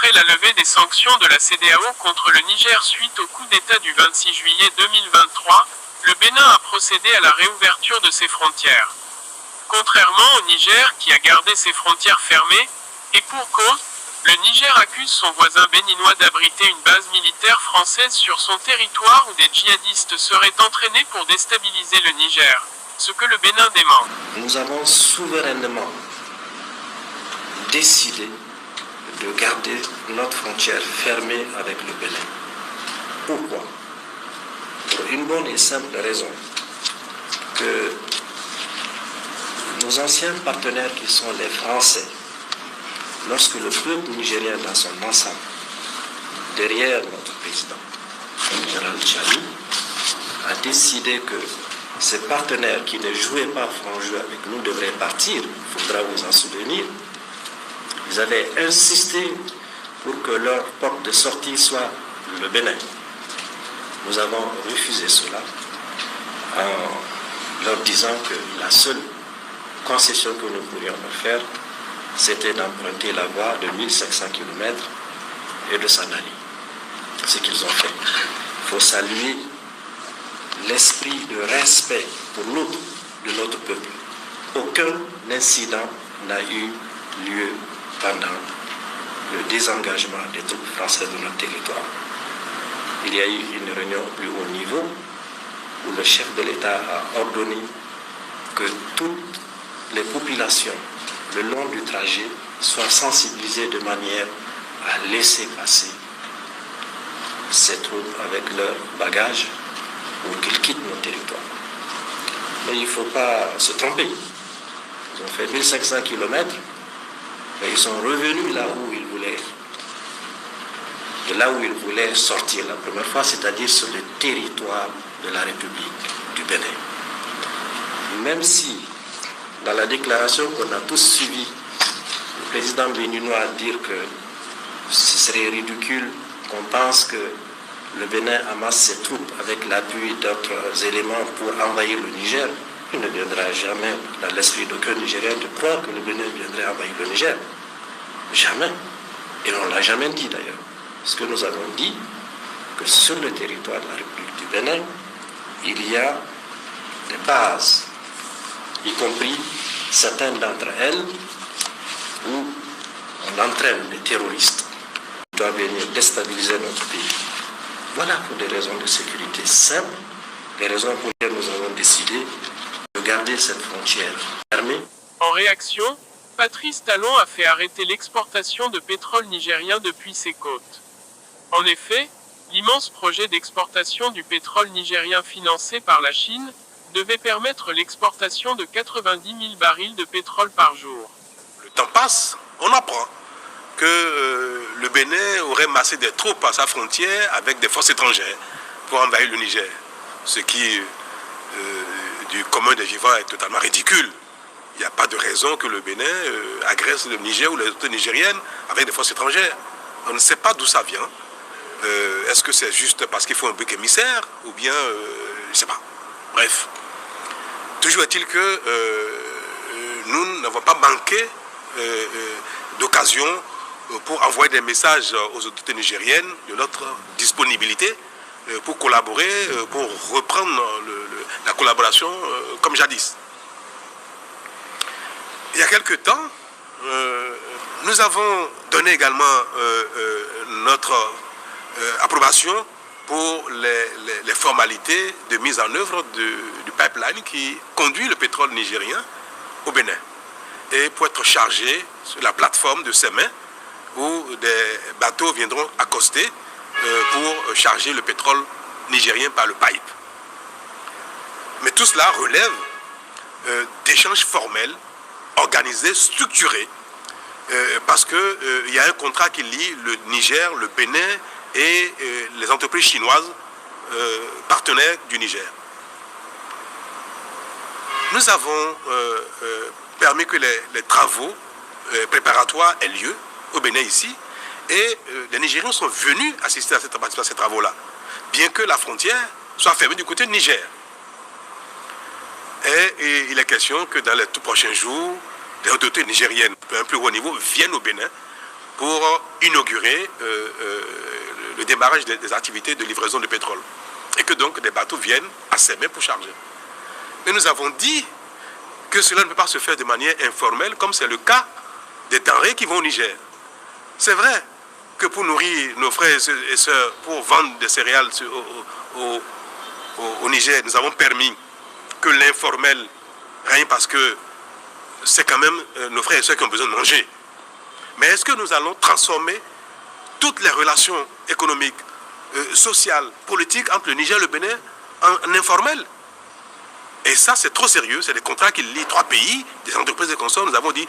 après la levée des sanctions de la CEDEAO contre le Niger suite au coup d'État du 26 juillet 2023, le Bénin a procédé à la réouverture de ses frontières. Contrairement au Niger qui a gardé ses frontières fermées, et pour cause, le Niger accuse son voisin béninois d'abriter une base militaire française sur son territoire où des djihadistes seraient entraînés pour déstabiliser le Niger, ce que le Bénin dément. Nous avons souverainement décidé de garder notre frontière fermée avec le Bénin. Pourquoi? Pour une bonne et simple raison, que nos anciens partenaires qui sont les Français, lorsque le peuple nigérien dans son ensemble, derrière notre président, le général Tchani, a décidé que ces partenaires qui ne jouaient pas franc jeu avec nous devraient partir, il faudra vous en souvenir. Ils avaient insisté pour que leur porte de sortie soit le Bénin. Nous avons refusé cela en leur disant que la seule concession que nous pourrions leur faire, c'était d'emprunter la voie de 1500 km et de s'en aller. Ce qu'ils ont fait. Il faut saluer l'esprit de respect pour l'autre de notre peuple. Aucun incident n'a eu lieu pendant le désengagement des troupes françaises de notre territoire. Il y a eu une réunion au plus haut niveau où le chef de l'État a ordonné que toutes les populations le long du trajet soient sensibilisées de manière à laisser passer ces troupes avec leurs bagages ou qu'ils quittent nos territoires. Mais il ne faut pas se tromper. Ils ont fait 1500 km, mais ils sont revenus là où ils voulaient, de là où ils voulaient sortir la première fois, c'est-à-dire sur le territoire de la République du Bénin. Même si, dans la déclaration qu'on a tous suivie, le président béninois a dit que ce serait ridicule qu'on pense que le Bénin amasse ses troupes avec l'appui d'autres éléments pour envahir le Niger. Il ne viendra jamais dans l'esprit d'aucun Nigérien de croire que le Bénin viendrait envahir le Niger. Jamais. Et on ne l'a jamais dit d'ailleurs. Parce que nous avons dit que sur le territoire de la République du Bénin, il y a des bases, y compris certaines d'entre elles, où on entraîne des terroristes qui doivent venir déstabiliser notre pays. Voilà pour des raisons de sécurité simples, les raisons pour lesquelles nous avons décidé de garder cette frontière fermée. En réaction, Patrice Talon a fait arrêter l'exportation de pétrole nigérien depuis ses côtes. En effet, l'immense projet d'exportation du pétrole nigérien financé par la Chine devait permettre l'exportation de 90 000 barils de pétrole par jour. Le temps passe, on apprend que le Bénin aurait massé des troupes à sa frontière avec des forces étrangères pour envahir le Niger. Ce qui, du commun des vivants, est totalement ridicule. Il n'y a pas de raison que le Bénin agresse le Niger ou les autorités nigériennes avec des forces étrangères. On ne sait pas d'où ça vient. Est-ce que c'est juste parce qu'il faut un bouc émissaire ou bien, je ne sais pas. Bref. Toujours est-il que nous n'avons pas manqué d'occasion pour envoyer des messages aux autorités nigériennes de notre disponibilité pour collaborer, pour reprendre la collaboration comme jadis. Il y a quelque temps, nous avons donné également notre approbation pour les formalités de mise en œuvre du pipeline qui conduit le pétrole nigérien au Bénin et pour être chargé sur la plateforme de Sémin où des bateaux viendront accoster pour charger le pétrole nigérien par le pipe. Mais tout cela relève d'échanges formels, organisés, structurés, parce qu'il y a un contrat qui lie le Niger, le Bénin et les entreprises chinoises partenaires du Niger. Nous avons permis que les travaux préparatoires aient lieu au Bénin ici, et les Nigériens sont venus assister à ces travaux-là, bien que la frontière soit fermée du côté du Niger. Et il est question que dans les tout prochains jours, les autorités nigériennes, à un plus haut niveau, viennent au Bénin pour inaugurer le démarrage des activités de livraison de pétrole. Et que donc des bateaux viennent à ses mains pour charger. Mais nous avons dit que cela ne peut pas se faire de manière informelle, comme c'est le cas des denrées qui vont au Niger. C'est vrai que pour nourrir nos frères et sœurs, pour vendre des céréales au Niger, nous avons permis que l'informel règne parce que c'est quand même nos frères et sœurs qui ont besoin de manger. Mais est-ce que nous allons transformer toutes les relations économiques, sociales, politiques entre le Niger et le Bénin en informel? Et ça, c'est trop sérieux. C'est des contrats qui lient 3 pays, des entreprises et consorts. Nous avons dit